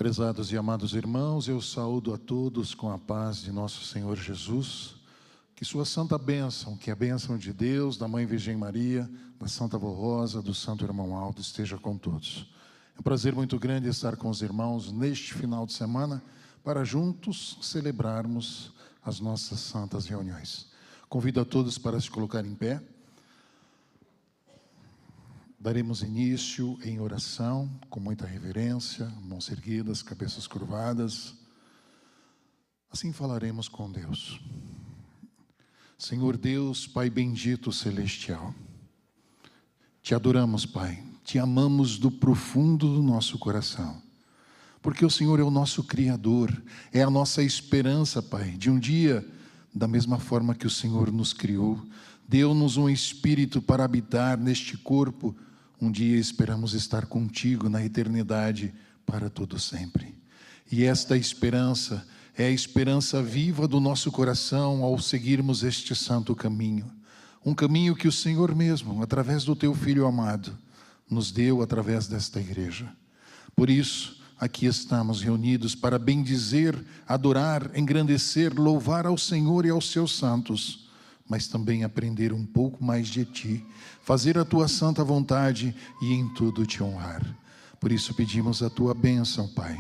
Prezados e amados irmãos, eu saúdo a todos com a paz de nosso Senhor Jesus. Que sua santa bênção, que a bênção de Deus, da Mãe Virgem Maria, da Santa Vó Rosa, do Santo Irmão Aldo, esteja com todos. É um prazer muito grande estar com os irmãos neste final de semana, para juntos celebrarmos as nossas santas reuniões. Convido a todos para se colocar em pé. Daremos início em oração, com muita reverência, mãos erguidas, cabeças curvadas. Assim falaremos com Deus. Senhor Deus, Pai bendito celestial, te adoramos, Pai, te amamos do profundo do nosso coração, porque o Senhor é o nosso Criador, é a nossa esperança, Pai, de um dia, da mesma forma que o Senhor nos criou, deu-nos um espírito para habitar neste corpo. Um dia esperamos estar contigo na eternidade para todo sempre. E esta esperança é a esperança viva do nosso coração ao seguirmos este santo caminho. Um caminho que o Senhor mesmo, através do teu Filho amado, nos deu através desta igreja. Por isso, aqui estamos reunidos para bendizer, adorar, engrandecer, louvar ao Senhor e aos seus santos, mas também aprender um pouco mais de Ti, fazer a Tua santa vontade e em tudo Te honrar. Por isso pedimos a Tua bênção, Pai,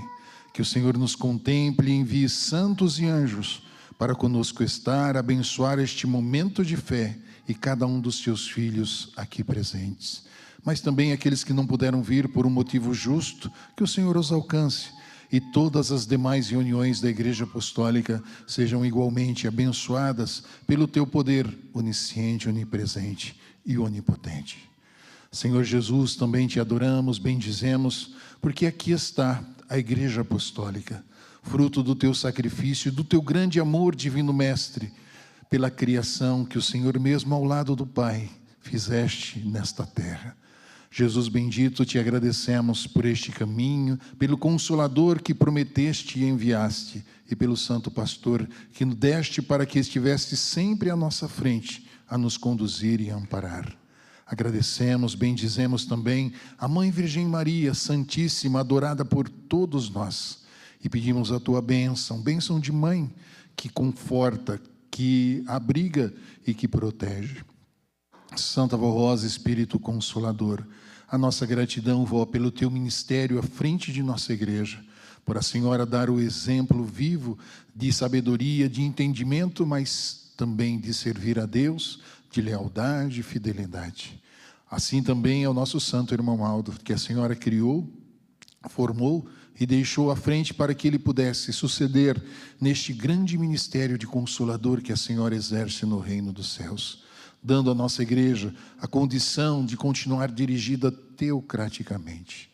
que o Senhor nos contemple e envie santos e anjos para conosco estar, abençoar este momento de fé e cada um dos Teus filhos aqui presentes. Mas também aqueles que não puderam vir por um motivo justo, que o Senhor os alcance. E todas as demais reuniões da Igreja Apostólica sejam igualmente abençoadas pelo Teu poder onisciente, onipresente e onipotente. Senhor Jesus, também Te adoramos, bendizemos, porque aqui está a Igreja Apostólica, fruto do Teu sacrifício e do Teu grande amor, Divino Mestre, pela criação que o Senhor mesmo ao lado do Pai fizeste nesta terra. Jesus bendito, Te agradecemos por este caminho, pelo Consolador que prometeste e enviaste, e pelo Santo Pastor que nos deste para que estivesse sempre à nossa frente, a nos conduzir e amparar. Agradecemos, bendizemos também a Mãe Virgem Maria, Santíssima, adorada por todos nós, e pedimos a Tua bênção, bênção de mãe, que conforta, que abriga e que protege. Santa Vó Rosa, Espírito Consolador, a nossa gratidão, Vó, pelo Teu ministério à frente de nossa igreja, por a Senhora dar o exemplo vivo de sabedoria, de entendimento, mas também de servir a Deus, de lealdade e fidelidade. Assim também é o nosso Santo Irmão Aldo, que a Senhora criou, formou e deixou à frente para que ele pudesse suceder neste grande ministério de Consolador que a Senhora exerce no reino dos céus, dando à nossa igreja a condição de continuar dirigida teocraticamente.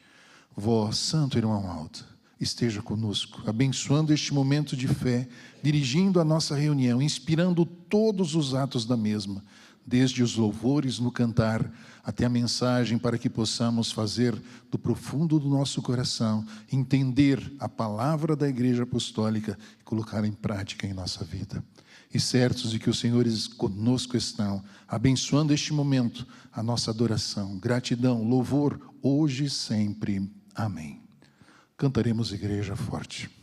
Vó, Santo Irmão Aldo, esteja conosco, abençoando este momento de fé, dirigindo a nossa reunião, inspirando todos os atos da mesma, desde os louvores no cantar, até a mensagem, para que possamos fazer do profundo do nosso coração, entender a palavra da Igreja Apostólica e colocar em prática em nossa vida. E certos de que os senhores conosco estão, abençoando este momento, a nossa adoração, gratidão, louvor, hoje e sempre. Amém. Cantaremos igreja forte. Deus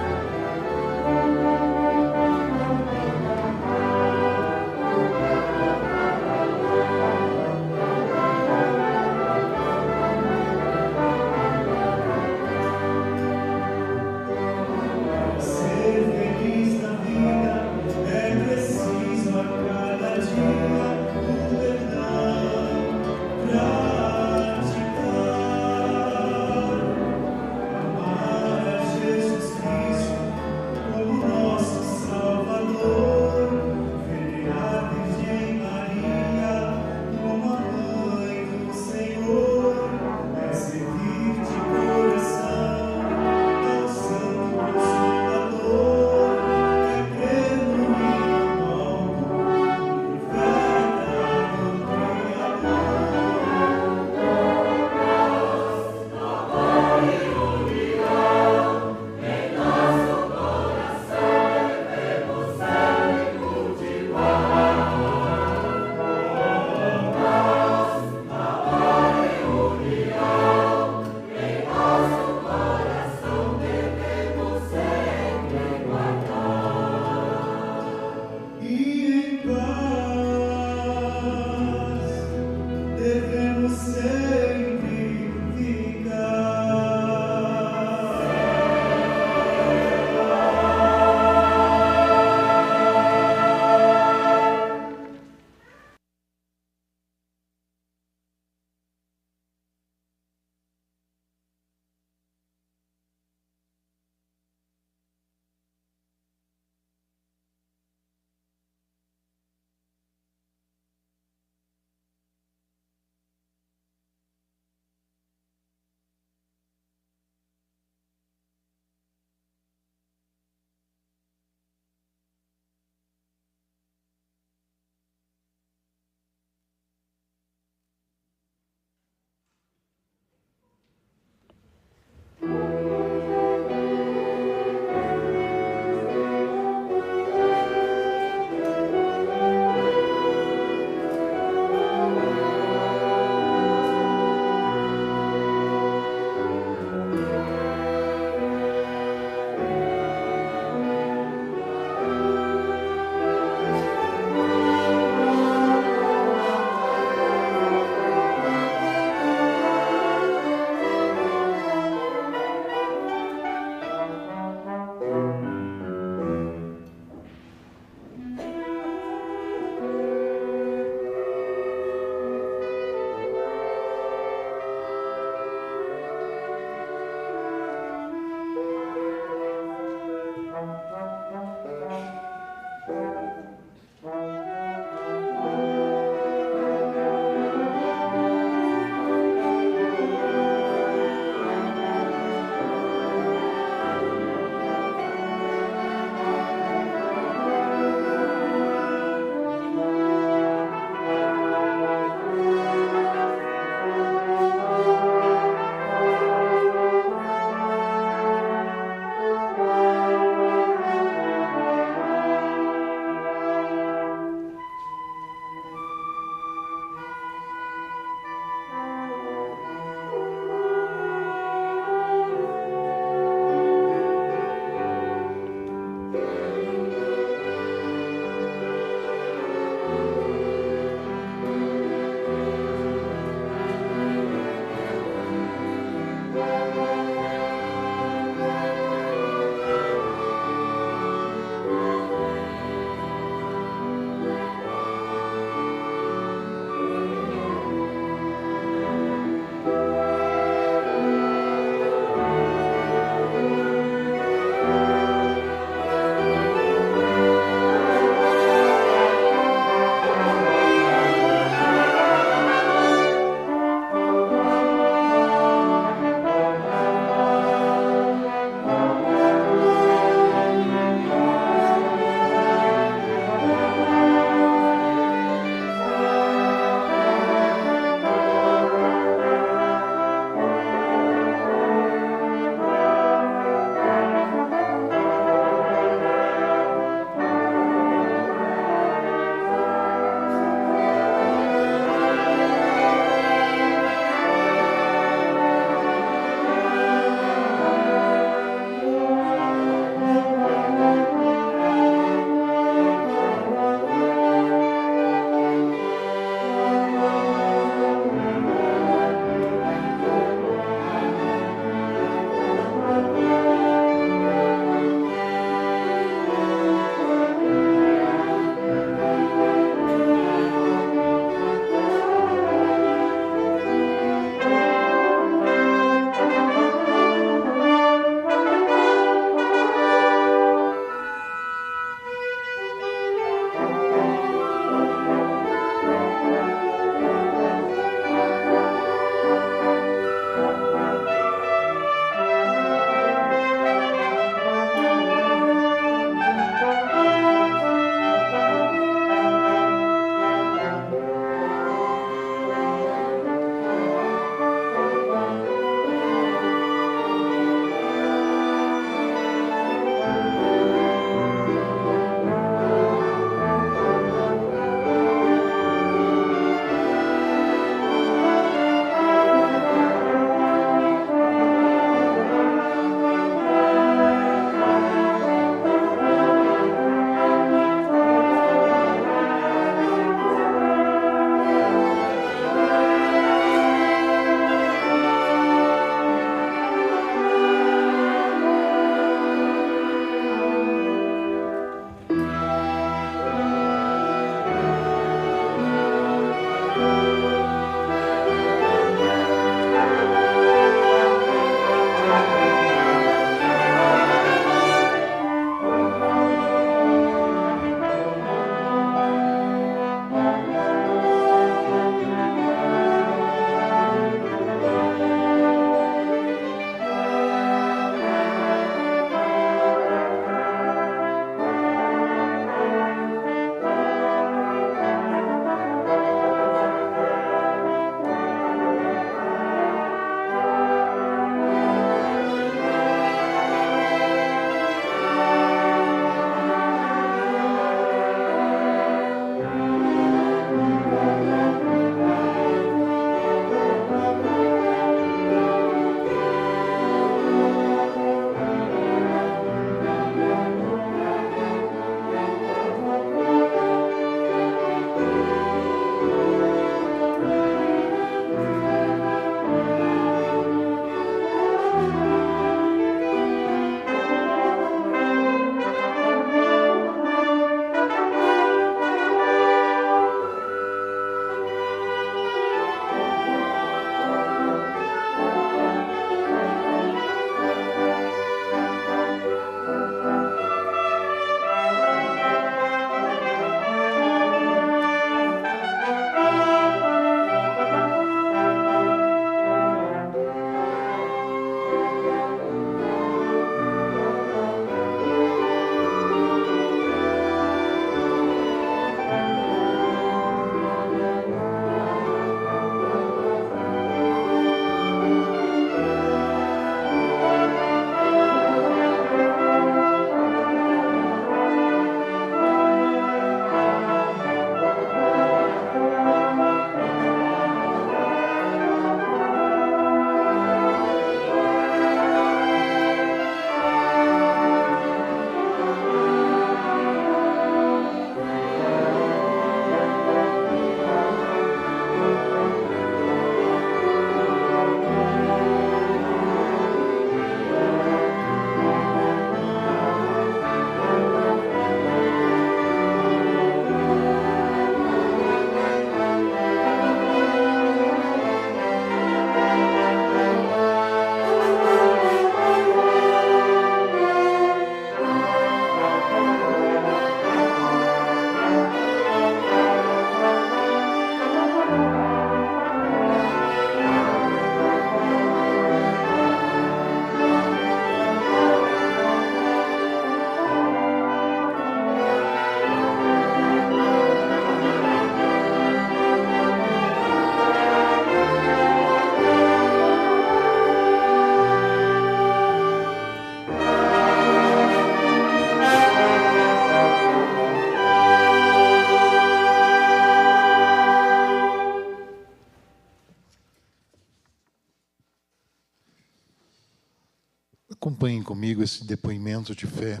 Acompanhem comigo esse depoimento de fé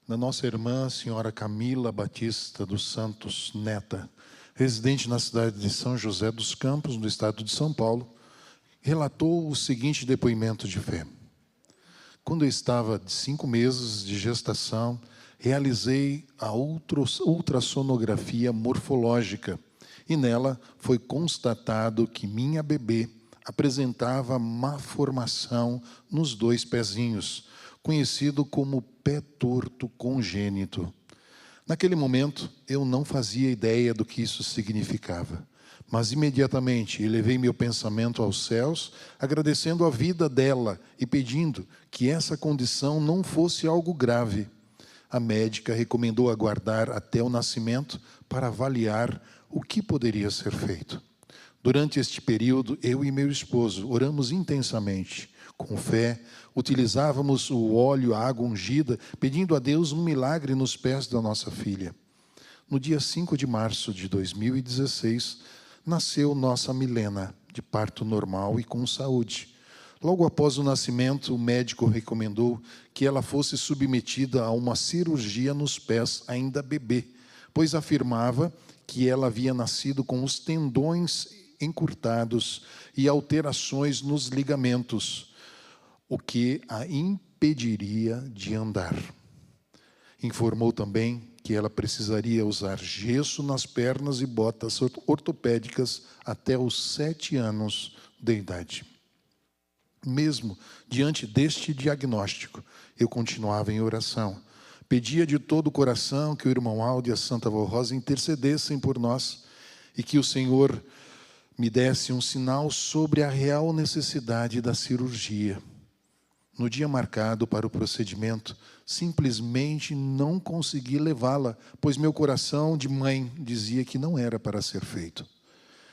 da nossa irmã, senhora Camila Batista dos Santos Neta, residente na cidade de São José dos Campos, no estado de São Paulo, relatou o seguinte depoimento de fé. Quando eu estava de 5 meses de gestação, realizei a ultrassonografia morfológica e nela foi constatado que minha bebê apresentava má formação nos 2 pezinhos, conhecido como pé torto congênito. Naquele momento, eu não fazia ideia do que isso significava, mas imediatamente elevei meu pensamento aos céus, agradecendo a vida dela e pedindo que essa condição não fosse algo grave. A médica recomendou aguardar até o nascimento para avaliar o que poderia ser feito. Durante este período, eu e meu esposo oramos intensamente. Com fé, utilizávamos o óleo, a água ungida, pedindo a Deus um milagre nos pés da nossa filha. No dia 5 de março de 2016, nasceu nossa Milena, de parto normal e com saúde. Logo após o nascimento, o médico recomendou que ela fosse submetida a uma cirurgia nos pés ainda bebê, pois afirmava que ela havia nascido com os tendões encurtados e alterações nos ligamentos, o que a impediria de andar. Informou também que ela precisaria usar gesso nas pernas e botas ortopédicas até os 7 anos de idade. Mesmo diante deste diagnóstico, eu continuava em oração. Pedia de todo o coração que o irmão Aldo e a Santa Vó Rosa intercedessem por nós e que o Senhor me desse um sinal sobre a real necessidade da cirurgia. No dia marcado para o procedimento, simplesmente não consegui levá-la, pois meu coração de mãe dizia que não era para ser feito.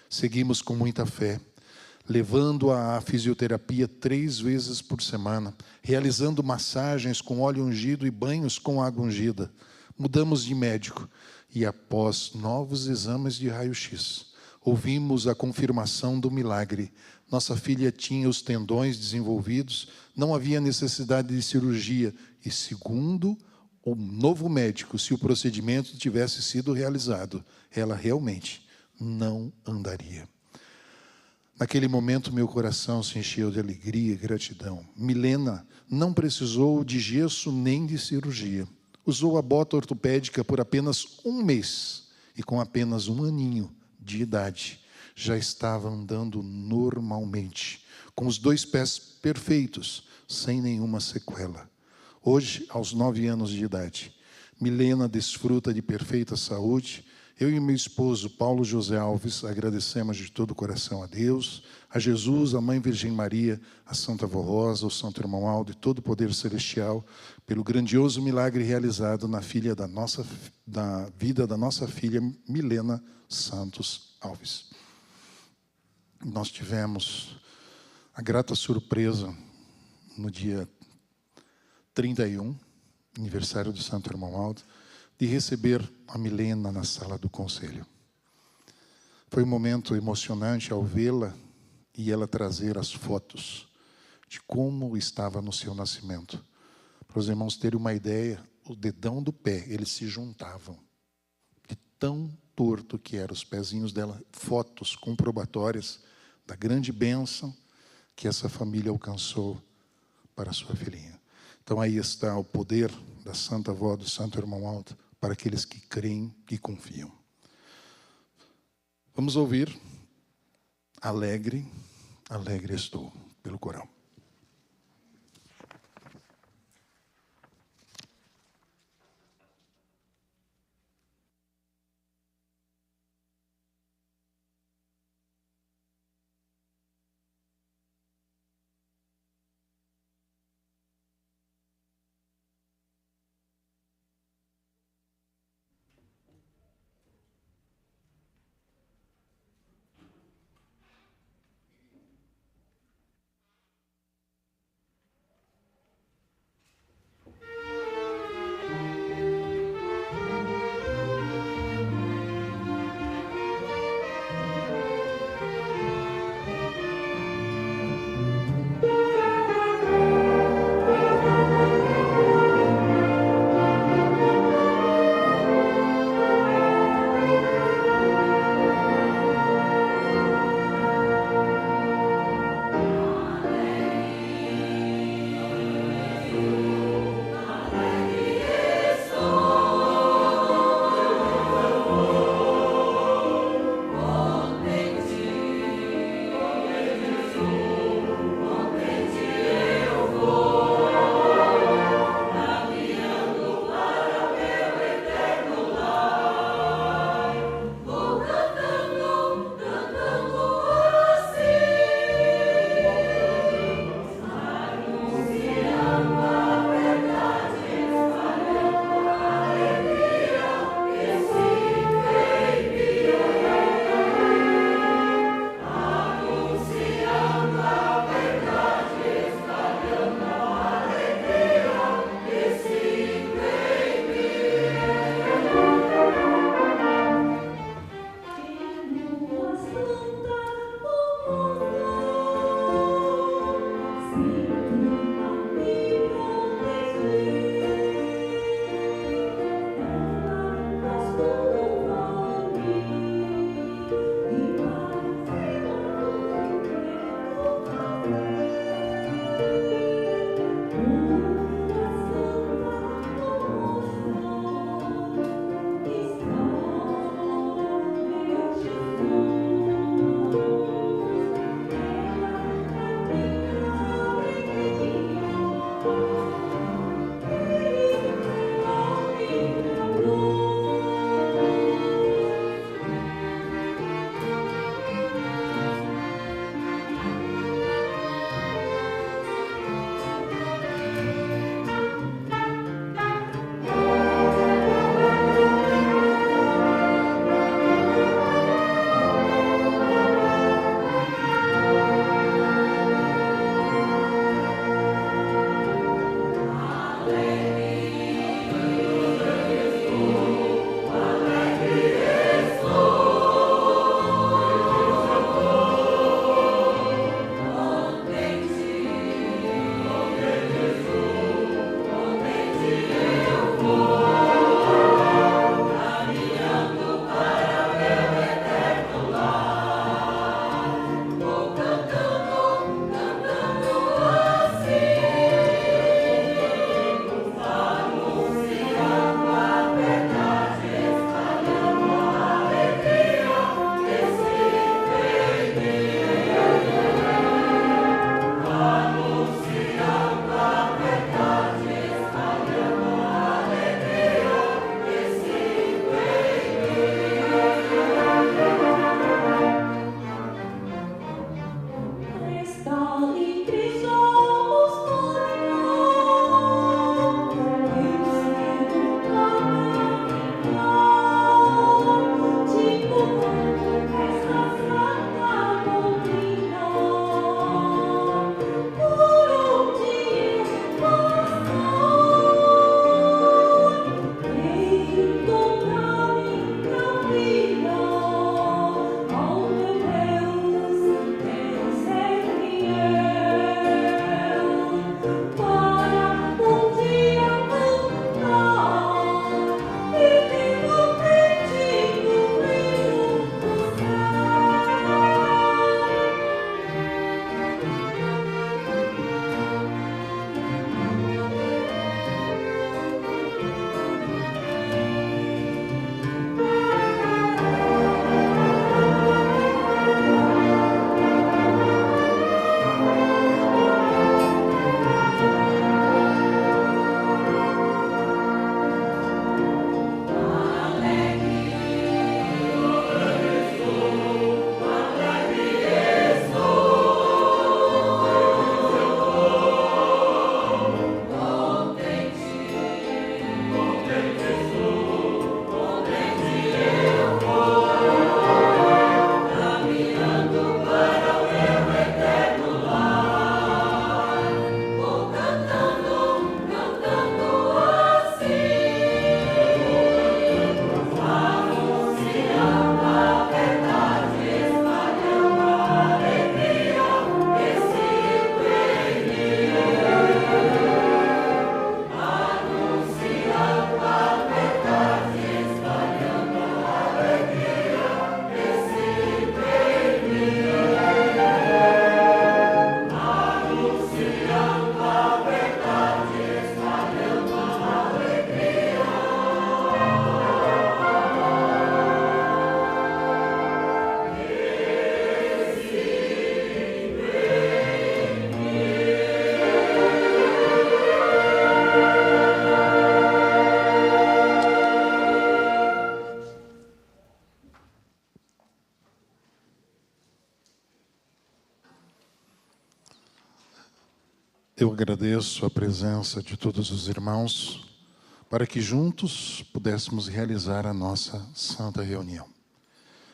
Seguimos com muita fé, levando-a à fisioterapia 3 vezes por semana, realizando massagens com óleo ungido e banhos com água ungida. Mudamos de médico e, após novos exames de raio-x, ouvimos a confirmação do milagre. Nossa filha tinha os tendões desenvolvidos, não havia necessidade de cirurgia e, segundo o novo médico, se o procedimento tivesse sido realizado, ela realmente não andaria. Naquele momento, meu coração se encheu de alegria e gratidão. Milena não precisou de gesso nem de cirurgia. Usou a bota ortopédica por apenas 1 mês e com apenas 1 aninho de idade, já estava andando normalmente, com os 2 pés perfeitos, sem nenhuma sequela. Hoje, aos 9 anos de idade, Milena desfruta de perfeita saúde. Eu e meu esposo, Paulo José Alves, agradecemos de todo o coração a Deus, a Jesus, a Mãe Virgem Maria, a Santa Vó Rosa, o Santo Irmão Aldo e todo o poder celestial, pelo grandioso milagre realizado na vida da nossa filha Milena Santos Alves. Nós tivemos a grata surpresa no dia 31, aniversário do Santo Irmão Aldo, de receber a Milena na sala do conselho. Foi um momento emocionante ao vê-la e ela trazer as fotos de como estava no seu nascimento. Para os irmãos terem uma ideia, o dedão do pé, eles se juntavam. De tão torto que eram os pezinhos dela, fotos comprobatórias da grande bênção que essa família alcançou para a sua filhinha. Então aí está o poder da Santa Vó do Santo Irmão Aldo para aqueles que creem e confiam. Vamos ouvir Alegre, alegre estou, pelo coral. Eu agradeço a presença de todos os irmãos para que juntos pudéssemos realizar a nossa santa reunião.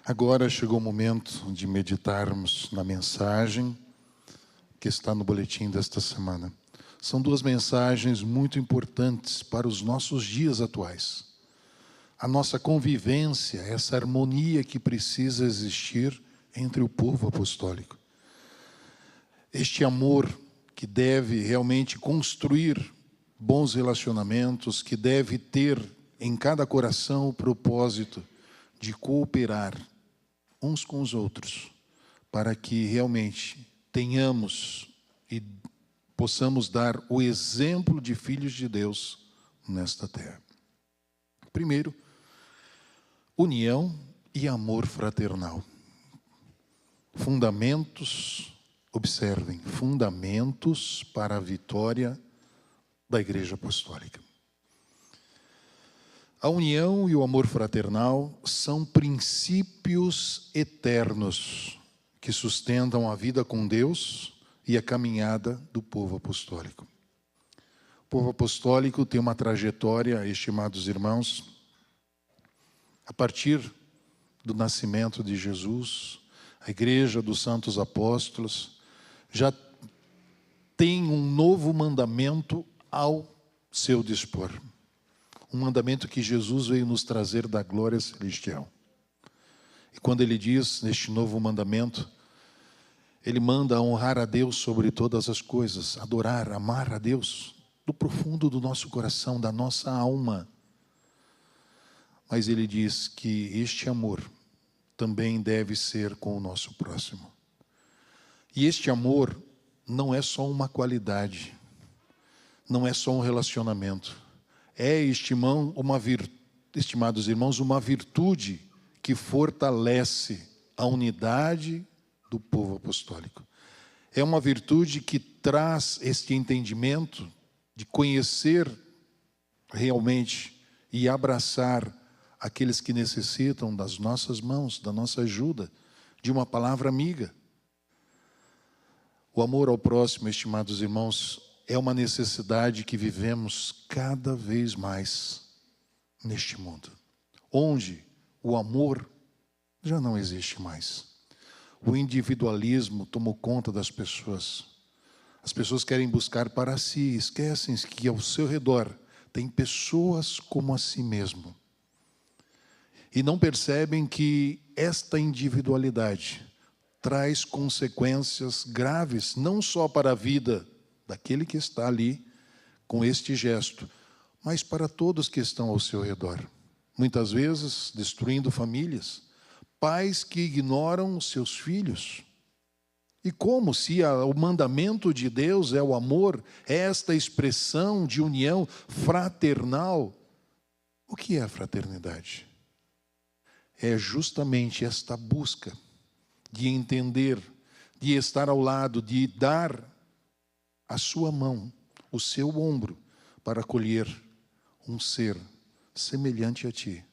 Agora chegou o momento de meditarmos na mensagem que está no boletim desta semana. São duas mensagens muito importantes para os nossos dias atuais. A nossa convivência, essa harmonia que precisa existir entre o povo apostólico. Este amor que deve realmente construir bons relacionamentos, que deve ter em cada coração o propósito de cooperar uns com os outros, para que realmente tenhamos e possamos dar o exemplo de filhos de Deus nesta terra. Primeiro, união e amor fraternal. Fundamentos, observem, fundamentos para a vitória da Igreja Apostólica. A união e o amor fraternal são princípios eternos que sustentam a vida com Deus e a caminhada do povo apostólico. O povo apostólico tem uma trajetória, estimados irmãos, a partir do nascimento de Jesus, a Igreja dos Santos Apóstolos já tem um novo mandamento ao seu dispor. Um mandamento que Jesus veio nos trazer da glória celestial. E quando ele diz, neste novo mandamento, ele manda honrar a Deus sobre todas as coisas, adorar, amar a Deus, do profundo do nosso coração, da nossa alma. Mas ele diz que este amor também deve ser com o nosso próximo. E este amor não é só uma qualidade, não é só um relacionamento. É, estimados irmãos, uma virtude que fortalece a unidade do povo apostólico. É uma virtude que traz este entendimento de conhecer realmente e abraçar aqueles que necessitam das nossas mãos, da nossa ajuda, de uma palavra amiga. O amor ao próximo, estimados irmãos, é uma necessidade que vivemos cada vez mais neste mundo, onde o amor já não existe mais. O individualismo tomou conta das pessoas. As pessoas querem buscar para si, esquecem que ao seu redor tem pessoas como a si mesmo. E não percebem que esta individualidade traz consequências graves, não só para a vida daquele que está ali com este gesto, mas para todos que estão ao seu redor. Muitas vezes destruindo famílias, pais que ignoram os seus filhos. E como se o mandamento de Deus é o amor, é esta expressão de união fraternal. O que é a fraternidade? É justamente esta busca de entender, de estar ao lado, de dar a sua mão, o seu ombro, para acolher um ser semelhante a ti,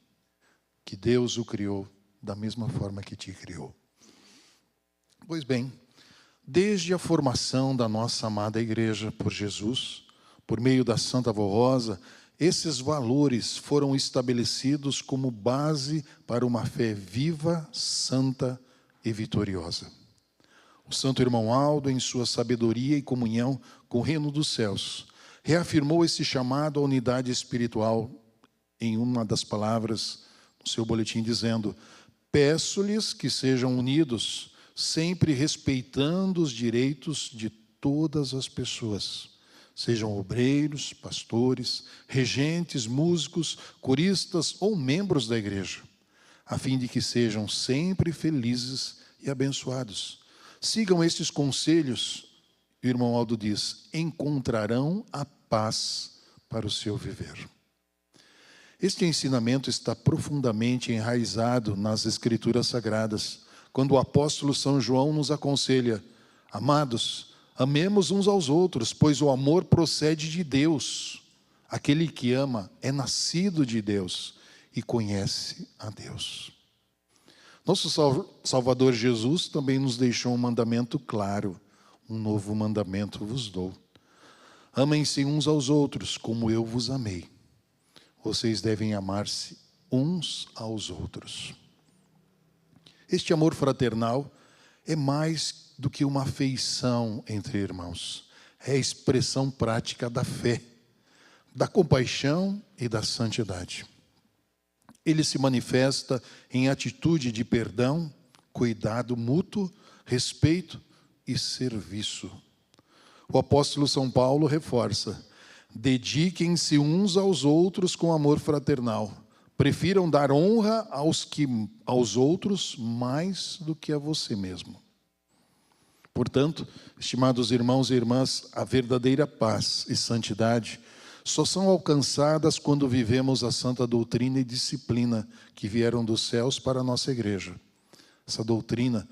que Deus o criou da mesma forma que te criou. Pois bem, desde a formação da nossa amada igreja por Jesus, por meio da Santa Vó Rosa, esses valores foram estabelecidos como base para uma fé viva, santa e vitoriosa. O Santo Irmão Aldo, em sua sabedoria e comunhão com o reino dos céus, reafirmou esse chamado à unidade espiritual em uma das palavras no seu boletim, dizendo: peço-lhes que sejam unidos, sempre respeitando os direitos de todas as pessoas, sejam obreiros, pastores, regentes, músicos, coristas ou membros da igreja, a fim de que sejam sempre felizes e abençoados. Sigam estes conselhos, o irmão Aldo diz, encontrarão a paz para o seu viver. Este ensinamento está profundamente enraizado nas Escrituras Sagradas, quando o apóstolo São João nos aconselha: amados, amemos uns aos outros, pois o amor procede de Deus. Aquele que ama é nascido de Deus e conhece a Deus. Nosso Salvador Jesus também nos deixou um mandamento claro: um novo mandamento vos dou. Amem-se uns aos outros, como eu vos amei. Vocês devem amar-se uns aos outros. Este amor fraternal é mais do que uma afeição entre irmãos. É a expressão prática da fé, da compaixão e da santidade. Ele se manifesta em atitude de perdão, cuidado mútuo, respeito e serviço. O apóstolo São Paulo reforça: dediquem-se uns aos outros com amor fraternal. Prefiram dar honra aos outros mais do que a você mesmo. Portanto, estimados irmãos e irmãs, a verdadeira paz e santidade só são alcançadas quando vivemos a santa doutrina e disciplina que vieram dos céus para a nossa igreja. Essa doutrina,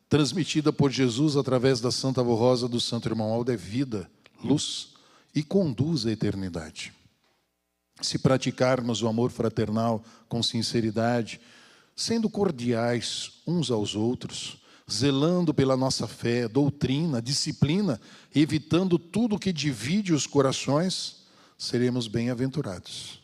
transmitida por Jesus através da Santa Voz Rosa do Santo Irmão Aldo, é vida, luz e conduz à eternidade. Se praticarmos o amor fraternal com sinceridade, sendo cordiais uns aos outros, zelando pela nossa fé, doutrina, disciplina, evitando tudo que divide os corações, seremos bem-aventurados.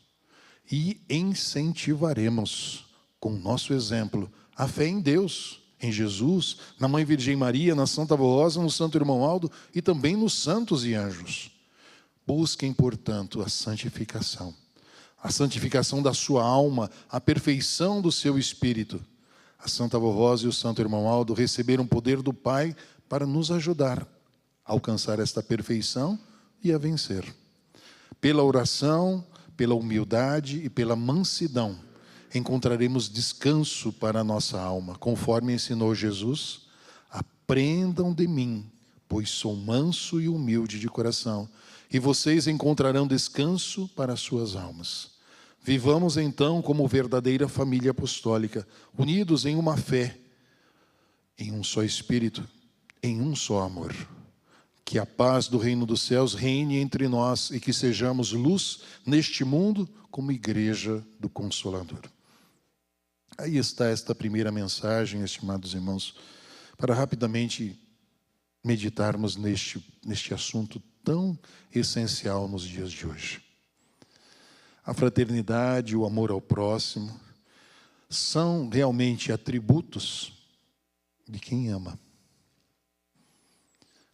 E incentivaremos, com o nosso exemplo, a fé em Deus, em Jesus, na Mãe Virgem Maria, na Santa Voz Rosa, no Santo Irmão Aldo e também nos santos e anjos. Busquem, portanto, a santificação da sua alma, a perfeição do seu espírito. A Santa Voz Rosa e o Santo Irmão Aldo receberam o poder do Pai para nos ajudar a alcançar esta perfeição e a vencer. Pela oração, pela humildade e pela mansidão, encontraremos descanso para a nossa alma, conforme ensinou Jesus: aprendam de mim, pois sou manso e humilde de coração, e vocês encontrarão descanso para as suas almas. Vivamos então como verdadeira família apostólica, unidos em uma fé, em um só Espírito, em um só amor. Que a paz do reino dos céus reine entre nós e que sejamos luz neste mundo como igreja do Consolador. Aí está esta primeira mensagem, estimados irmãos, para rapidamente meditarmos neste assunto tão essencial nos dias de hoje. A fraternidade, o amor ao próximo, são realmente atributos de quem ama.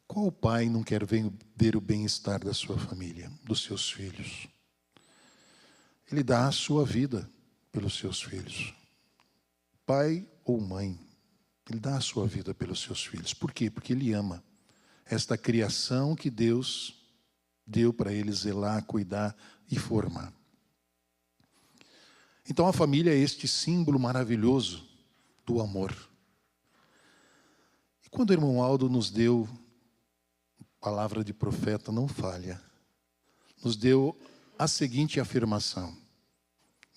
Qual pai não quer ver o bem-estar da sua família, dos seus filhos? Ele dá a sua vida pelos seus filhos. Pai ou mãe, ele dá a sua vida pelos seus filhos. Por quê? Porque ele ama esta criação que Deus deu para ele zelar, cuidar e formar. Então a família é este símbolo maravilhoso do amor. E quando o irmão Aldo nos deu palavra de profeta, não falha, nos deu a seguinte afirmação: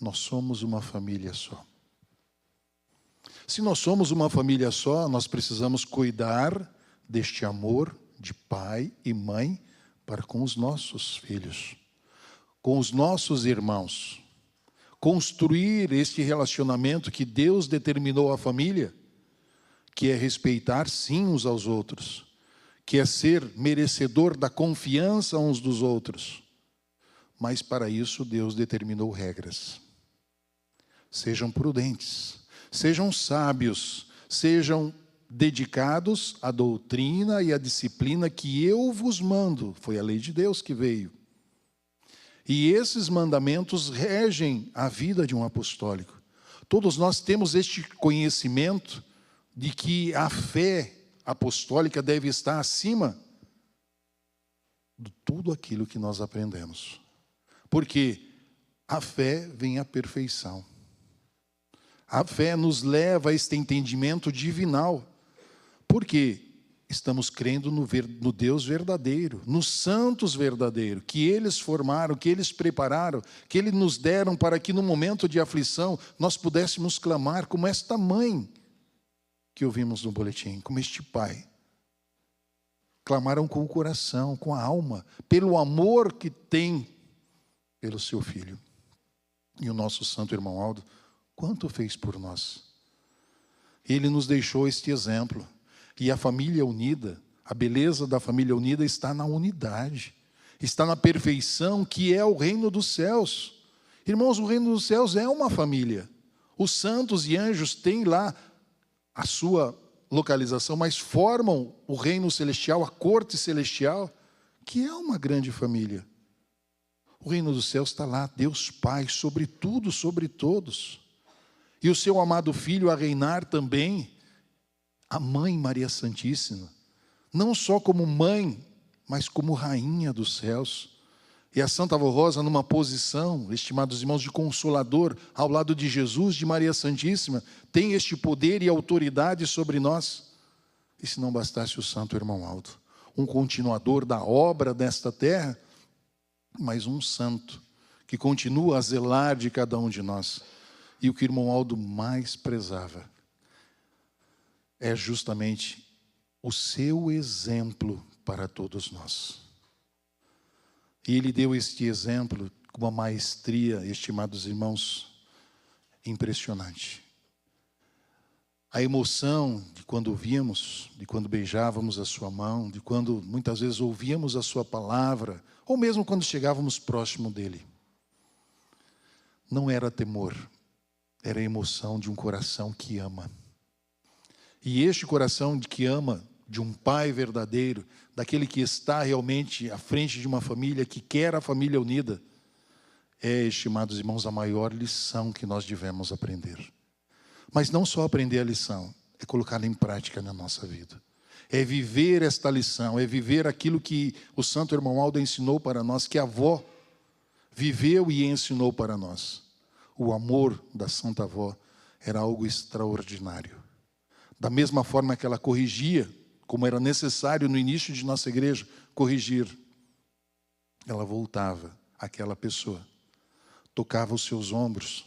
nós somos uma família só. Se nós somos uma família só, nós precisamos cuidar deste amor de pai e mãe para com os nossos filhos, com os nossos irmãos. Construir este relacionamento que Deus determinou à família, que é respeitar sim uns aos outros, que é ser merecedor da confiança uns dos outros. Mas para isso Deus determinou regras. Sejam prudentes, sejam sábios, sejam dedicados à doutrina e à disciplina que eu vos mando. Foi a lei de Deus que veio. E esses mandamentos regem a vida de um apostólico. Todos nós temos este conhecimento de que a fé apostólica deve estar acima de tudo aquilo que nós aprendemos. Porque a fé vem à perfeição. A fé nos leva a este entendimento divinal. Porque estamos crendo no Deus verdadeiro, nos santos verdadeiros, que eles formaram, que eles prepararam, que eles nos deram para que no momento de aflição nós pudéssemos clamar como esta mãe que ouvimos no boletim, como este pai. Clamaram com o coração, com a alma, pelo amor que tem pelo seu filho. E o nosso santo irmão Aldo, quanto fez por nós? Ele nos deixou este exemplo. E a família unida, a beleza da família unida está na unidade. está na perfeição que é o reino dos céus. Irmãos, o reino dos céus é uma família. Os santos e anjos têm lá a sua localização, mas formam o reino celestial, a corte celestial, que é uma grande família. O reino dos céus está lá, Deus Pai, sobre tudo, sobre todos. E o seu amado Filho a reinar também, a Mãe Maria Santíssima, não só como mãe, mas como rainha dos céus. E a Santa Avó Rosa numa posição, estimados irmãos, de consolador, ao lado de Jesus, de Maria Santíssima, tem este poder e autoridade sobre nós. E se não bastasse o Santo Irmão Aldo, um continuador da obra desta terra, mas um santo, que continua a zelar de cada um de nós. E o que o Irmão Aldo mais prezava é justamente o seu exemplo para todos nós. E ele deu este exemplo com uma maestria, estimados irmãos, impressionante. A emoção de quando ouvimos, de quando beijávamos a sua mão, de quando muitas vezes ouvíamos a sua palavra, ou mesmo quando chegávamos próximo dele. Não era temor, era a emoção de um coração que ama. E este coração que ama, de um pai verdadeiro, daquele que está realmente à frente de uma família, que quer a família unida, é, estimados irmãos, a maior lição que nós devemos aprender. Mas não só aprender a lição, é colocá-la em prática na nossa vida. É viver esta lição, é viver aquilo que o Santo Irmão Aldo ensinou para nós, que a avó viveu e ensinou para nós. O amor da Santa Avó era algo extraordinário. Da mesma forma que ela corrigia, como era necessário no início de nossa igreja, corrigir, ela voltava àquela pessoa, tocava os seus ombros.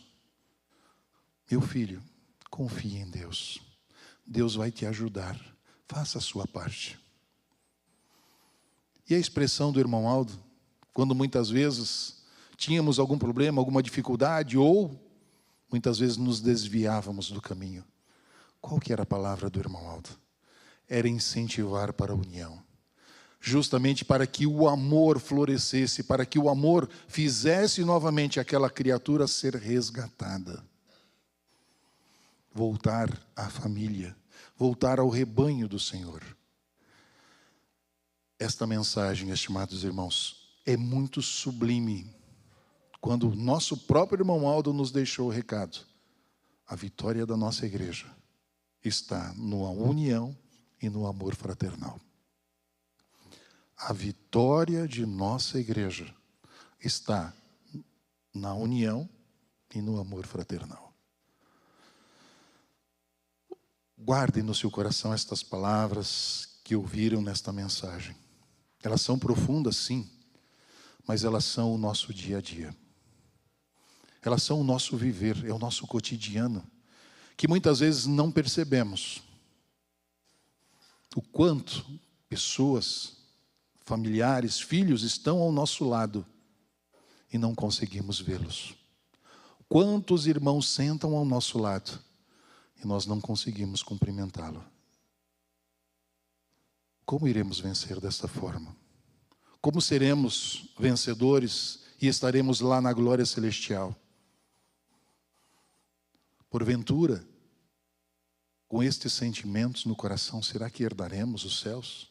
Meu filho, confie em Deus. Deus vai te ajudar. Faça a sua parte. E a expressão do Irmão Aldo, quando muitas vezes tínhamos algum problema, alguma dificuldade, ou muitas vezes nos desviávamos do caminho, qual que era a palavra do Irmão Aldo? Era incentivar para a união. Justamente para que o amor florescesse, para que o amor fizesse novamente aquela criatura ser resgatada. Voltar à família, voltar ao rebanho do Senhor. Esta mensagem, estimados irmãos, é muito sublime. Quando o nosso próprio Irmão Aldo nos deixou o recado, a vitória da nossa igreja está na união e no amor fraternal. A vitória de nossa igreja está na união e no amor fraternal. Guardem no seu coração estas palavras que ouviram nesta mensagem. Elas são profundas, sim, mas elas são o nosso dia a dia. Elas são o nosso viver, é o nosso cotidiano, que muitas vezes não percebemos. O quanto pessoas, familiares, filhos estão ao nosso lado e não conseguimos vê-los. Quantos irmãos sentam ao nosso lado e nós não conseguimos cumprimentá-lo. Como iremos vencer desta forma? Como seremos vencedores e estaremos lá na glória celestial? Porventura, com estes sentimentos no coração, será que herdaremos os céus?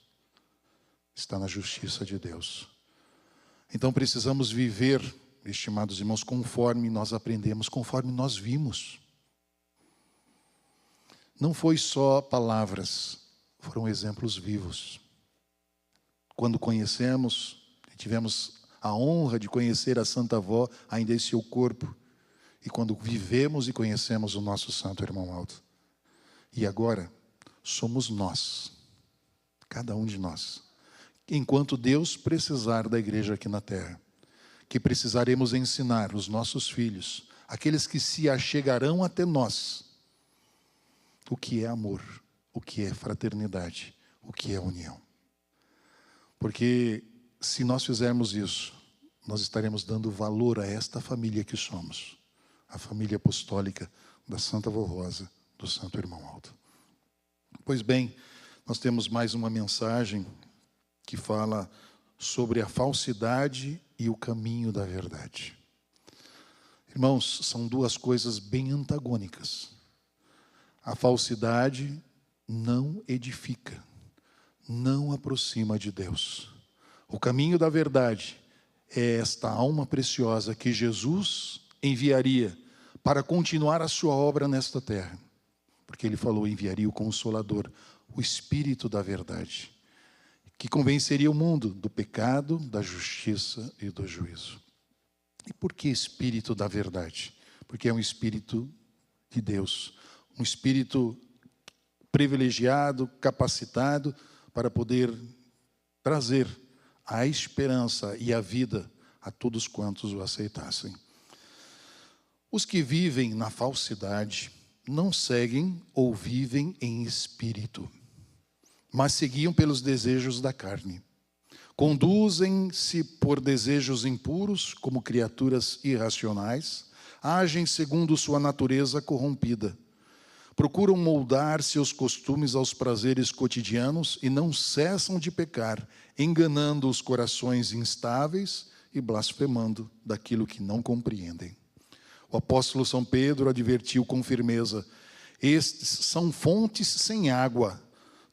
Está na justiça de Deus. Então precisamos viver, estimados irmãos, conforme nós aprendemos, conforme nós vimos. Não foi só palavras, foram exemplos vivos. Quando conhecemos, tivemos a honra de conhecer a Santa Avó, ainda em seu corpo, e quando vivemos e conhecemos o nosso Santo Irmão Aldo. E agora, somos nós, cada um de nós, enquanto Deus precisar da igreja aqui na terra, que precisaremos ensinar os nossos filhos, aqueles que se achegarão até nós, o que é amor, o que é fraternidade, o que é união. Porque se nós fizermos isso, nós estaremos dando valor a esta família que somos, a família apostólica da Santa Avó Rosa, do Santo Irmão Aldo. Pois bem, nós temos mais uma mensagem que fala sobre a falsidade e o caminho da verdade. Irmãos, são duas coisas bem antagônicas. A falsidade não edifica, não aproxima de Deus. O caminho da verdade é esta alma preciosa que Jesus enviaria para continuar a sua obra nesta terra. Porque ele falou, enviaria o Consolador, o Espírito da verdade, que convenceria o mundo do pecado, da justiça e do juízo. E por que Espírito da verdade? Porque é um Espírito de Deus, um Espírito privilegiado, capacitado para poder trazer a esperança e a vida a todos quantos o aceitassem. Os que vivem na falsidade não seguem ou vivem em espírito, mas seguiam pelos desejos da carne. Conduzem-se por desejos impuros, como criaturas irracionais, agem segundo sua natureza corrompida. Procuram moldar seus costumes aos prazeres cotidianos e não cessam de pecar, enganando os corações instáveis e blasfemando daquilo que não compreendem. O apóstolo São Pedro advertiu com firmeza: estes são fontes sem água,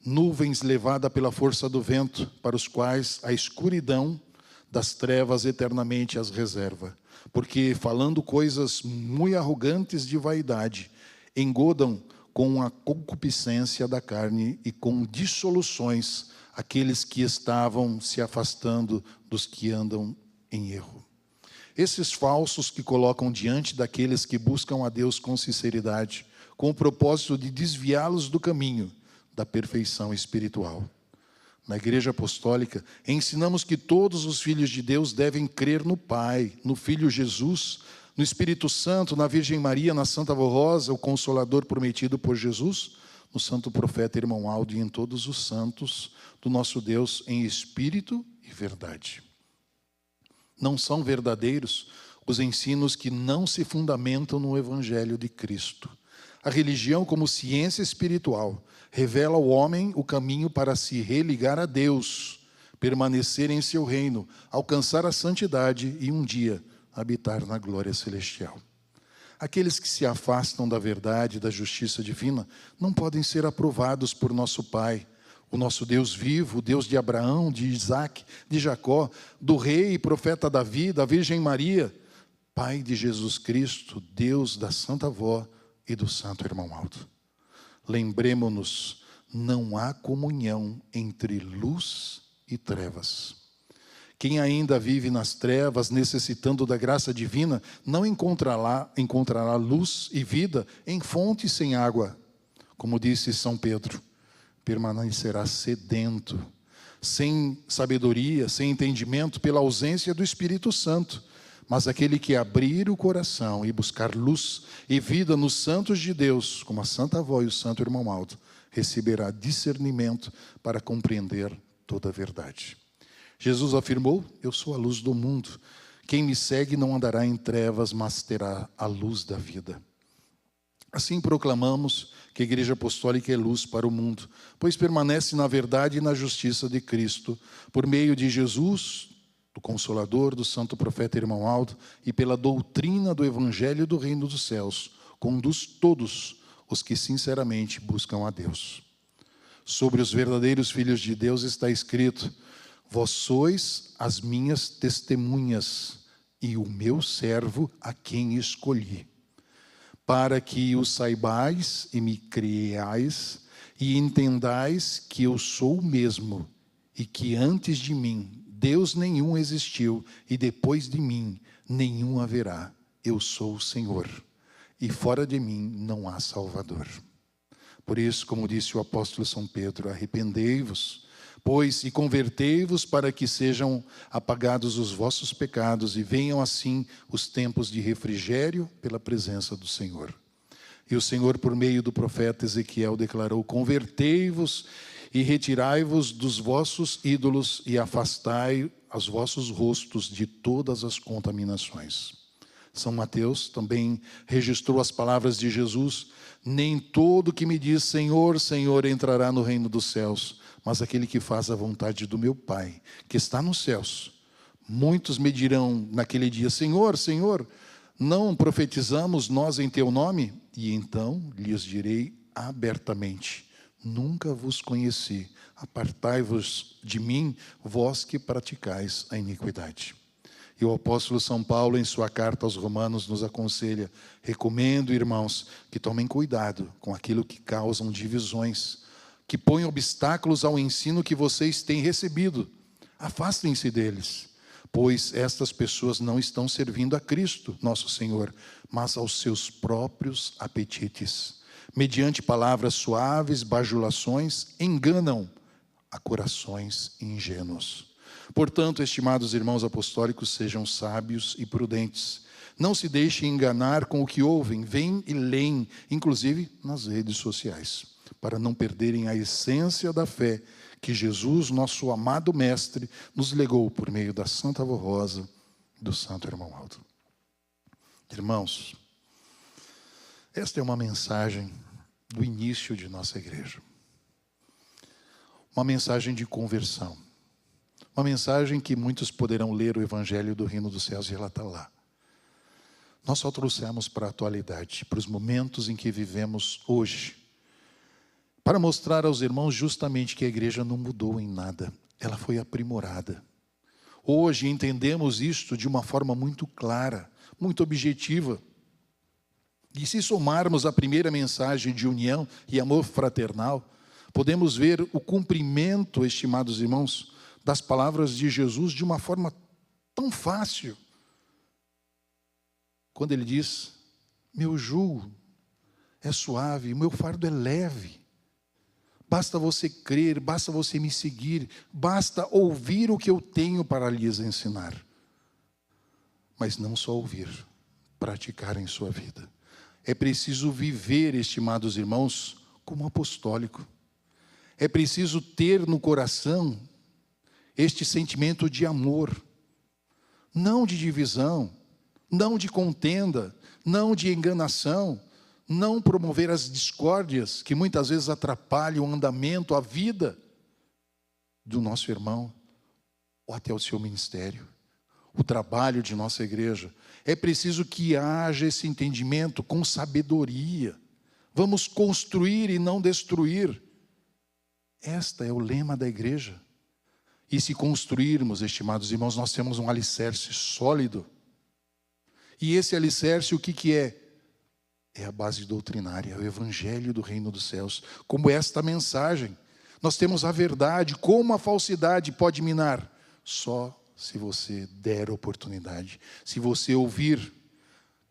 nuvens levadas pela força do vento, para os quais a escuridão das trevas eternamente as reserva. Porque, falando coisas muito arrogantes de vaidade, engodam com a concupiscência da carne e com dissoluções aqueles que estavam se afastando dos que andam em erro. Esses falsos que colocam diante daqueles que buscam a Deus com sinceridade, com o propósito de desviá-los do caminho da perfeição espiritual. Na Igreja Apostólica, ensinamos que todos os filhos de Deus devem crer no Pai, no Filho Jesus, no Espírito Santo, na Virgem Maria, na Santa Vó Rosa, o Consolador prometido por Jesus, no Santo Profeta Irmão Aldo e em todos os santos do nosso Deus em espírito e verdade. Não são verdadeiros os ensinos que não se fundamentam no Evangelho de Cristo. A religião, como ciência espiritual, revela ao homem o caminho para se religar a Deus, permanecer em seu reino, alcançar a santidade e um dia habitar na glória celestial. Aqueles que se afastam da verdade e da justiça divina não podem ser aprovados por nosso Pai, o nosso Deus vivo, o Deus de Abraão, de Isaac, de Jacó, do rei e profeta Davi, da Virgem Maria, Pai de Jesus Cristo, Deus da Santa Vó e do Santo Irmão Aldo. Lembremo-nos, não há comunhão entre luz e trevas. Quem ainda vive nas trevas, necessitando da graça divina, não encontrará luz e vida em fontes sem água. Como disse São Pedro, permanecerá sedento, sem sabedoria, sem entendimento, pela ausência do Espírito Santo. Mas aquele que abrir o coração e buscar luz e vida nos santos de Deus, como a Santa Avó e o Santo Irmão Aldo, receberá discernimento para compreender toda a verdade. Jesus afirmou: eu sou a luz do mundo. Quem me segue não andará em trevas, mas terá a luz da vida. Assim proclamamos que a Igreja Apostólica é luz para o mundo, pois permanece na verdade e na justiça de Cristo, por meio de Jesus, do Consolador, do Santo Profeta Irmão Aldo, e pela doutrina do Evangelho do Reino dos Céus, conduz todos os que sinceramente buscam a Deus. Sobre os verdadeiros filhos de Deus está escrito: vós sois as minhas testemunhas e o meu servo a quem escolhi, para que o saibais e me creiais e entendais que eu sou o mesmo e que antes de mim Deus nenhum existiu e depois de mim nenhum haverá. Eu sou o Senhor e fora de mim não há Salvador. Por isso, como disse o apóstolo São Pedro, arrependei-vos, pois, e convertei-vos para que sejam apagados os vossos pecados e venham assim os tempos de refrigério pela presença do Senhor. E o Senhor, por meio do profeta Ezequiel, declarou: convertei-vos e retirai-vos dos vossos ídolos e afastai os vossos rostos de todas as contaminações. São Mateus também registrou as palavras de Jesus: nem todo que me diz Senhor, Senhor entrará no reino dos céus, mas aquele que faz a vontade do meu Pai, que está nos céus. Muitos me dirão naquele dia: Senhor, Senhor, não profetizamos nós em teu nome? E então lhes direi abertamente: nunca vos conheci, apartai-vos de mim, vós que praticais a iniquidade. E o apóstolo São Paulo, em sua carta aos Romanos, nos aconselha: recomendo, irmãos, que tomem cuidado com aquilo que causam divisões, que põem obstáculos ao ensino que vocês têm recebido. Afastem-se deles, pois estas pessoas não estão servindo a Cristo, nosso Senhor, mas aos seus próprios apetites. Mediante palavras suaves, bajulações, enganam a corações ingênuos. Portanto, estimados irmãos apostólicos, sejam sábios e prudentes. Não se deixem enganar com o que ouvem, veem e leem, inclusive nas redes sociais, para não perderem a essência da fé que Jesus, nosso amado Mestre, nos legou por meio da Santa Avó Rosa e do Santo Irmão Aldo. Irmãos, esta é uma mensagem do início de nossa igreja. Uma mensagem de conversão. Uma mensagem que muitos poderão ler o Evangelho do Reino dos Céus e relatar lá. Nós só trouxemos para a atualidade, para os momentos em que vivemos hoje, para mostrar aos irmãos justamente que a igreja não mudou em nada, ela foi aprimorada. Hoje entendemos isto de uma forma muito clara, muito objetiva. E se somarmos a primeira mensagem de união e amor fraternal, podemos ver o cumprimento, estimados irmãos, das palavras de Jesus de uma forma tão fácil. Quando ele diz: meu jugo é suave, meu fardo é leve. Basta você crer, basta você me seguir, basta ouvir o que eu tenho para lhes ensinar. Mas não só ouvir, praticar em sua vida. É preciso viver, estimados irmãos, como apostólico. É preciso ter no coração este sentimento de amor, não de divisão, não de contenda, não de enganação, não promover as discórdias que muitas vezes atrapalham o andamento, a vida do nosso irmão, ou até o seu ministério, o trabalho de nossa igreja. É preciso que haja esse entendimento com sabedoria. Vamos construir e não destruir. Esta é o lema da igreja. E se construirmos, estimados irmãos, nós temos um alicerce sólido. E esse alicerce, o que é? É a base doutrinária, é o Evangelho do Reino dos Céus. Como esta mensagem, nós temos a verdade. Como a falsidade pode minar? Só se você der oportunidade. Se você ouvir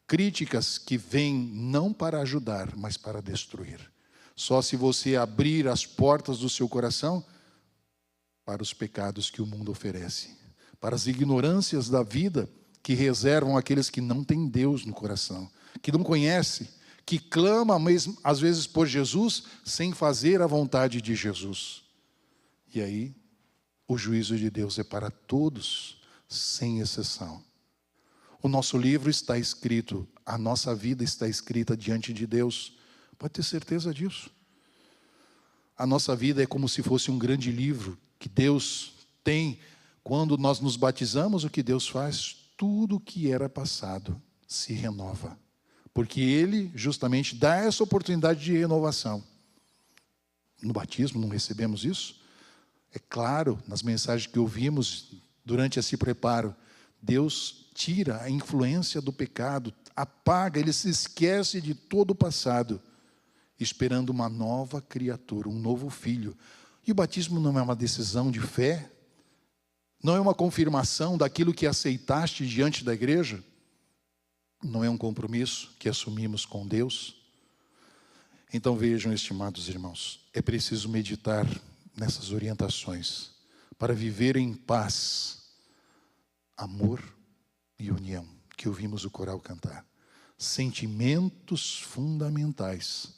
críticas que vêm não para ajudar, mas para destruir. Só se você abrir as portas do seu coração para os pecados que o mundo oferece, para as ignorâncias da vida que reservam aqueles que não têm Deus no coração, que não conhecem, que clama mesmo, às vezes por Jesus, sem fazer a vontade de Jesus. E aí, o juízo de Deus é para todos, sem exceção. O nosso livro está escrito, a nossa vida está escrita diante de Deus. Pode ter certeza disso. A nossa vida é como se fosse um grande livro que Deus tem. Quando nós nos batizamos, o que Deus faz? Tudo que era passado se renova. Porque Ele justamente dá essa oportunidade de renovação. No batismo não recebemos isso? É claro, nas mensagens que ouvimos durante esse preparo, Deus tira a influência do pecado, apaga, Ele se esquece de todo o passado, esperando uma nova criatura, um novo filho. E o batismo não é uma decisão de fé? Não é uma confirmação daquilo que aceitaste diante da igreja? Não é um compromisso que assumimos com Deus? Então vejam, estimados irmãos, é preciso meditar nessas orientações para viver em paz, amor e união, que ouvimos o coral cantar. Sentimentos fundamentais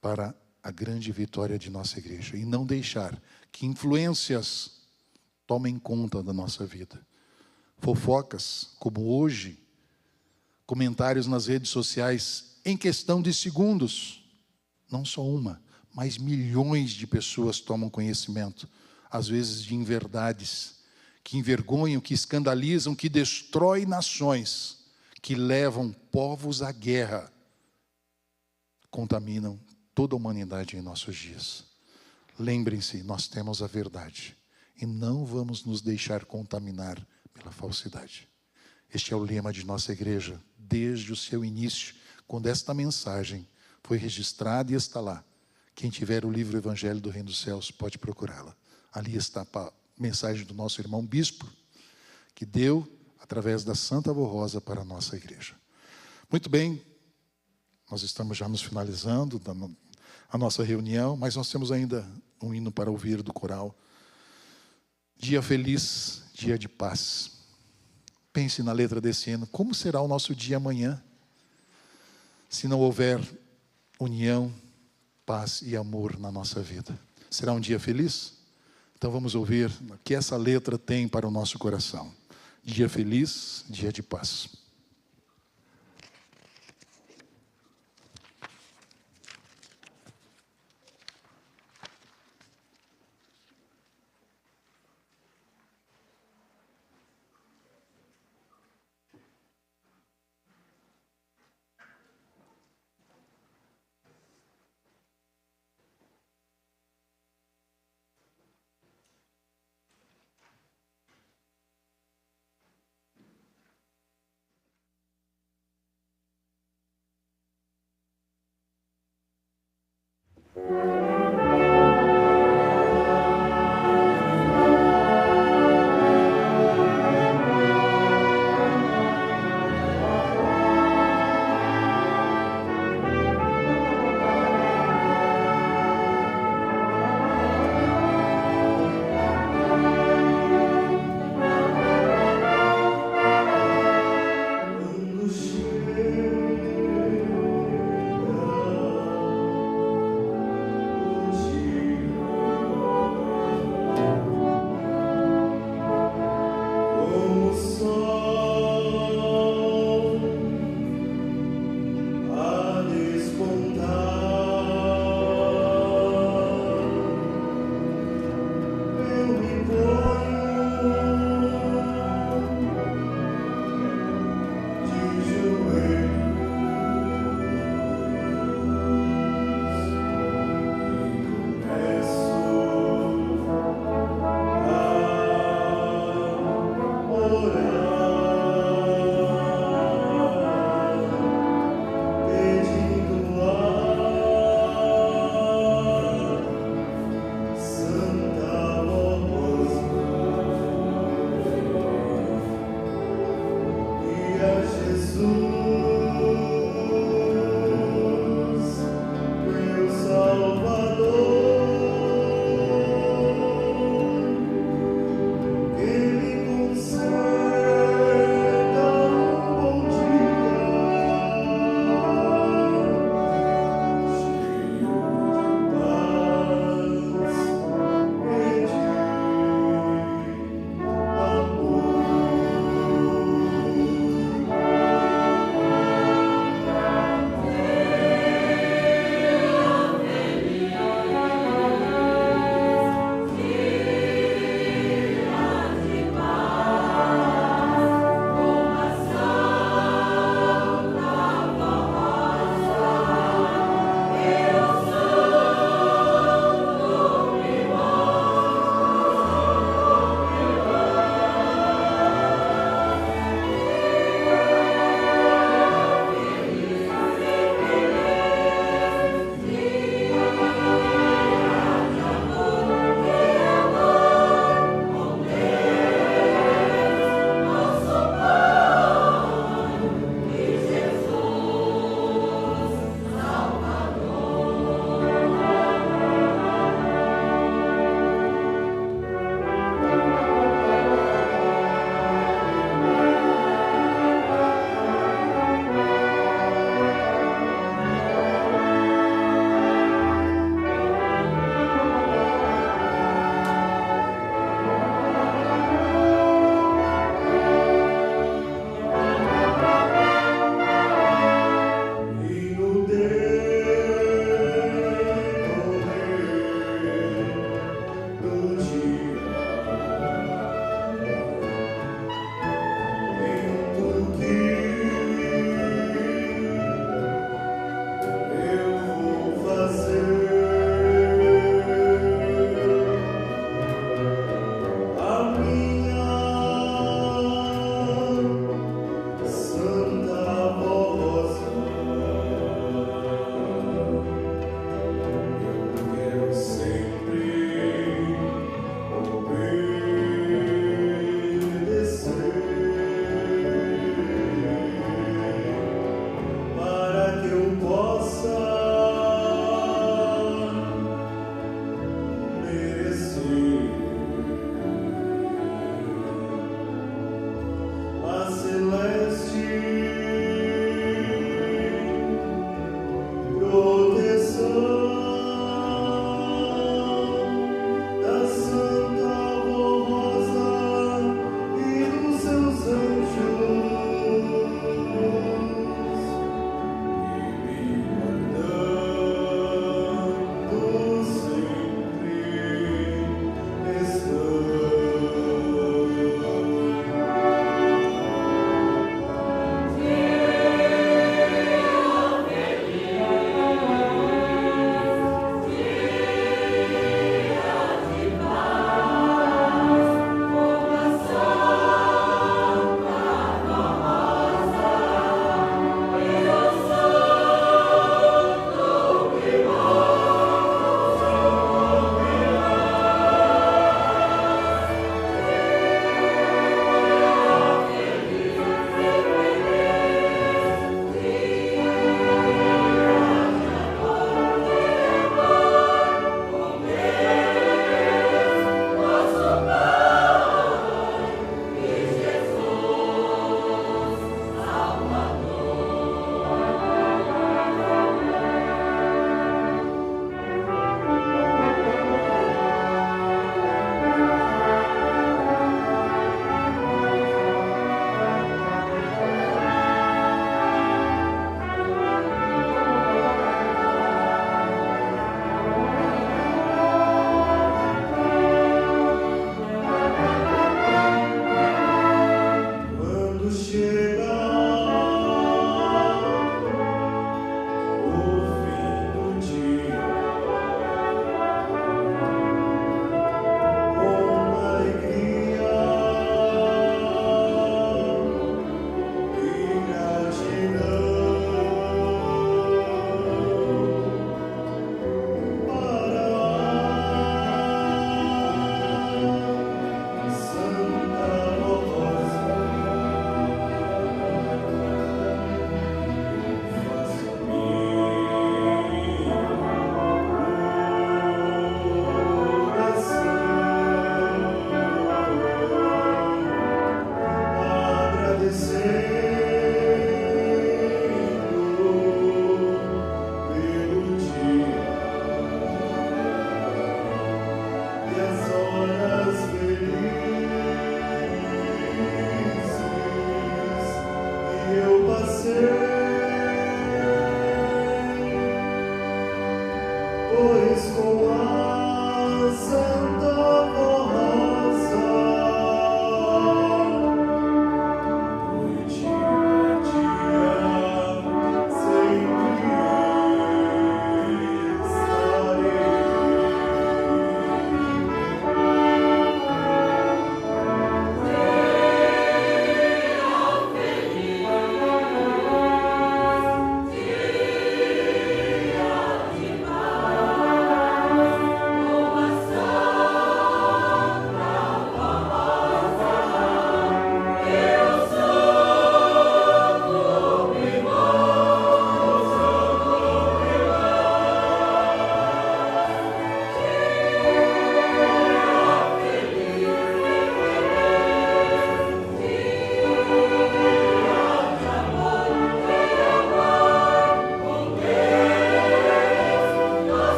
para a grande vitória de nossa igreja. E não deixar que influências tomem conta da nossa vida. Fofocas, como hoje, comentários nas redes sociais, em questão de segundos. Não só uma, mas milhões de pessoas tomam conhecimento, às vezes de inverdades, que envergonham, que escandalizam, que destroem nações, que levam povos à guerra, contaminam toda a humanidade em nossos dias. Lembrem-se, nós temos a verdade e não vamos nos deixar contaminar pela falsidade. Este é o lema de nossa igreja, desde o seu início, quando esta mensagem foi registrada e está lá. Quem tiver o livro Evangelho do Reino dos Céus pode procurá-la. Ali está a mensagem do nosso irmão bispo, que deu através da Santa Avó Rosa para a nossa igreja. Muito bem, nós estamos já nos finalizando a nossa reunião, mas nós temos ainda um hino para ouvir do coral. Dia feliz, dia de paz. Pense na letra desse hino. Como será o nosso dia amanhã, se não houver união, paz e amor na nossa vida? Será um dia feliz? Então vamos ouvir o que essa letra tem para o nosso coração. Dia feliz, dia de paz.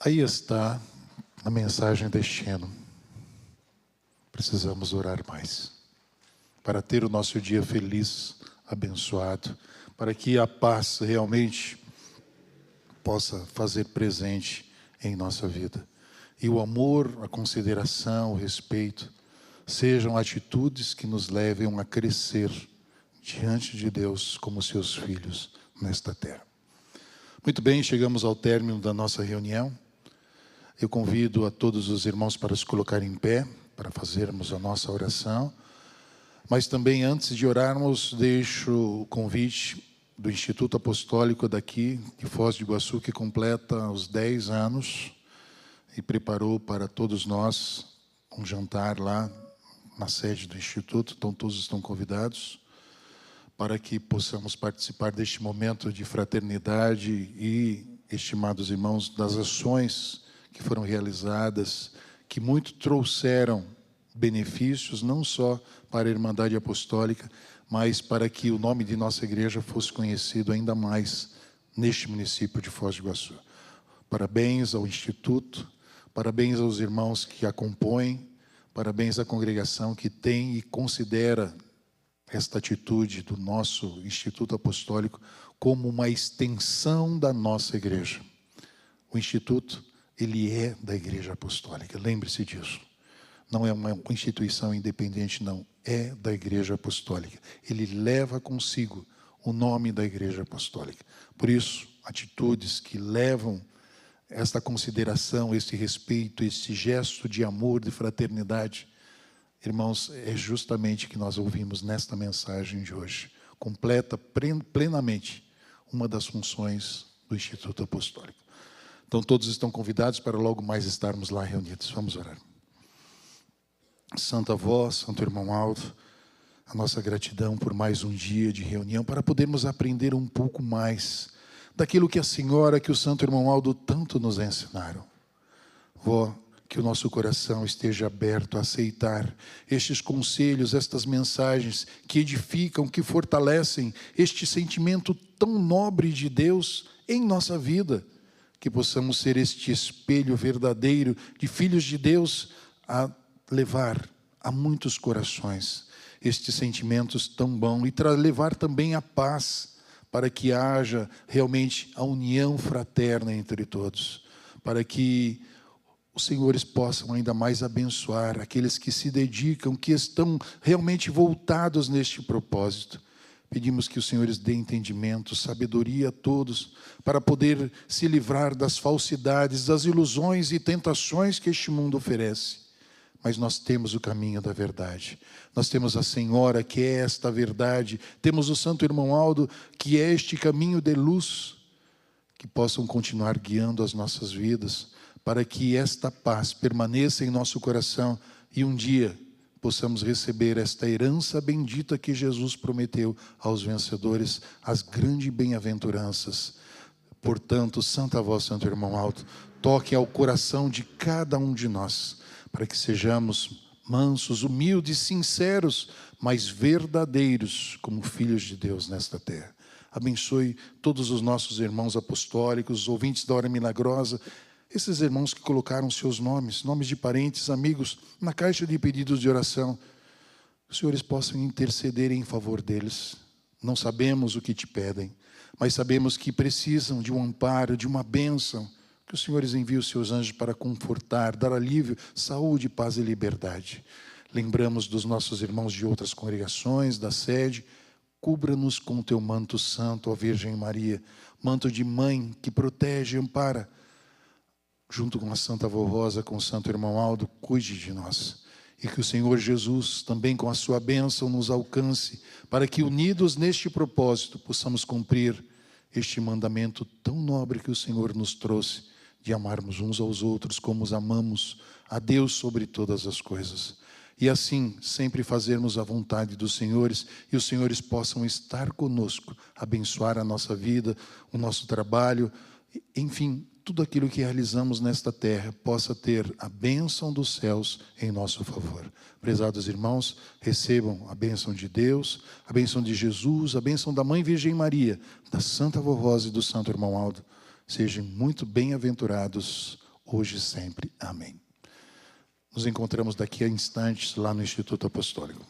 Aí está a mensagem deste ano. Precisamos orar mais, para ter o nosso dia feliz, abençoado, para que a paz realmente possa fazer presente em nossa vida. E o amor, a consideração, o respeito, sejam atitudes que nos levem a crescer diante de Deus como seus filhos nesta terra. Muito bem, chegamos ao término da nossa reunião. Eu convido a todos os irmãos para se colocarem em pé, para fazermos a nossa oração. Mas também, antes de orarmos, deixo o convite do Instituto Apostólico daqui, de Foz do Iguaçu, que completa os 10 anos e preparou para todos nós um jantar lá na sede do Instituto. Então, todos estão convidados para que possamos participar deste momento de fraternidade e, estimados irmãos, das ações que foram realizadas, que muito trouxeram benefícios, não só para a Irmandade Apostólica, mas para que o nome de nossa igreja fosse conhecido ainda mais neste município de Foz do Iguaçu. Parabéns ao Instituto, parabéns aos irmãos que a compõem, parabéns à congregação que tem e considera esta atitude do nosso Instituto Apostólico como uma extensão da nossa igreja. O Instituto, ele é da Igreja Apostólica, lembre-se disso. Não é uma instituição independente, não. É da Igreja Apostólica. Ele leva consigo o nome da Igreja Apostólica. Por isso, atitudes que levam esta consideração, esse respeito, esse gesto de amor, de fraternidade, irmãos, é justamente o que nós ouvimos nesta mensagem de hoje. Completa plenamente uma das funções do Instituto Apostólico. Então, todos estão convidados para logo mais estarmos lá reunidos. Vamos orar. Santa Avó, Santo Irmão Aldo, a nossa gratidão por mais um dia de reunião, para podermos aprender um pouco mais daquilo que a Senhora, que o Santo Irmão Aldo tanto nos ensinaram. Vó, que o nosso coração esteja aberto a aceitar estes conselhos, estas mensagens que edificam, que fortalecem este sentimento tão nobre de Deus em nossa vida, que possamos ser este espelho verdadeiro de filhos de Deus a levar a muitos corações estes sentimentos tão bons e levar também a paz, para que haja realmente a união fraterna entre todos, para que os senhores possam ainda mais abençoar aqueles que se dedicam, que estão realmente voltados neste propósito. Pedimos que os senhores dêem entendimento, sabedoria a todos, para poder se livrar das falsidades, das ilusões e tentações que este mundo oferece. Mas nós temos o caminho da verdade. Nós temos a Senhora, que é esta verdade. Temos o Santo Irmão Aldo, que é este caminho de luz, que possam continuar guiando as nossas vidas, para que esta paz permaneça em nosso coração e um dia possamos receber esta herança bendita que Jesus prometeu aos vencedores, as grandes bem-aventuranças. Portanto, Santa Avó, Santo Irmão Aldo, toque ao coração de cada um de nós, para que sejamos mansos, humildes, sinceros, mas verdadeiros como filhos de Deus nesta terra. Abençoe todos os nossos irmãos apostólicos, ouvintes da Hora Milagrosa, esses irmãos que colocaram seus nomes, nomes de parentes, amigos, na caixa de pedidos de oração. Os senhores possam interceder em favor deles. Não sabemos o que te pedem, mas sabemos que precisam de um amparo, de uma bênção. Que os senhores enviem os seus anjos para confortar, dar alívio, saúde, paz e liberdade. Lembramos dos nossos irmãos de outras congregações, da sede. Cubra-nos com o teu manto santo, ó Virgem Maria, manto de mãe que protege e ampara. Junto com a Santa Avó Rosa, com o Santo Irmão Aldo, cuide de nós. E que o Senhor Jesus, também com a sua bênção, nos alcance, para que unidos neste propósito, possamos cumprir este mandamento tão nobre que o Senhor nos trouxe, de amarmos uns aos outros como os amamos, a Deus sobre todas as coisas. E assim, sempre fazermos a vontade dos senhores, e os senhores possam estar conosco, abençoar a nossa vida, o nosso trabalho, enfim, tudo aquilo que realizamos nesta terra possa ter a bênção dos céus em nosso favor. Prezados irmãos, recebam a bênção de Deus, a bênção de Jesus, a bênção da Mãe Virgem Maria, da Santa Avó Rosa e do Santo Irmão Aldo. Sejam muito bem-aventurados hoje e sempre. Amém. Nos encontramos daqui a instantes lá no Instituto Apostólico.